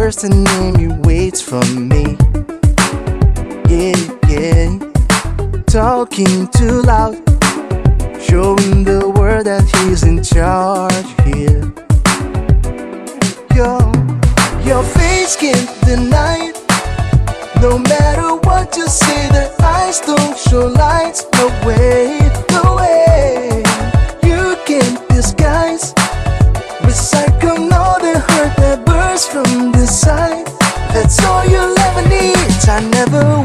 person name he waits for me. Yeah, yeah. Talking too loud, showing the world that he's in charge here. Your face can't deny it. No matter what you say, their eyes don't show lights. No way, no way. You can't disguise, recycle all the hurt that bursts from the side. That's all you'll ever need. I never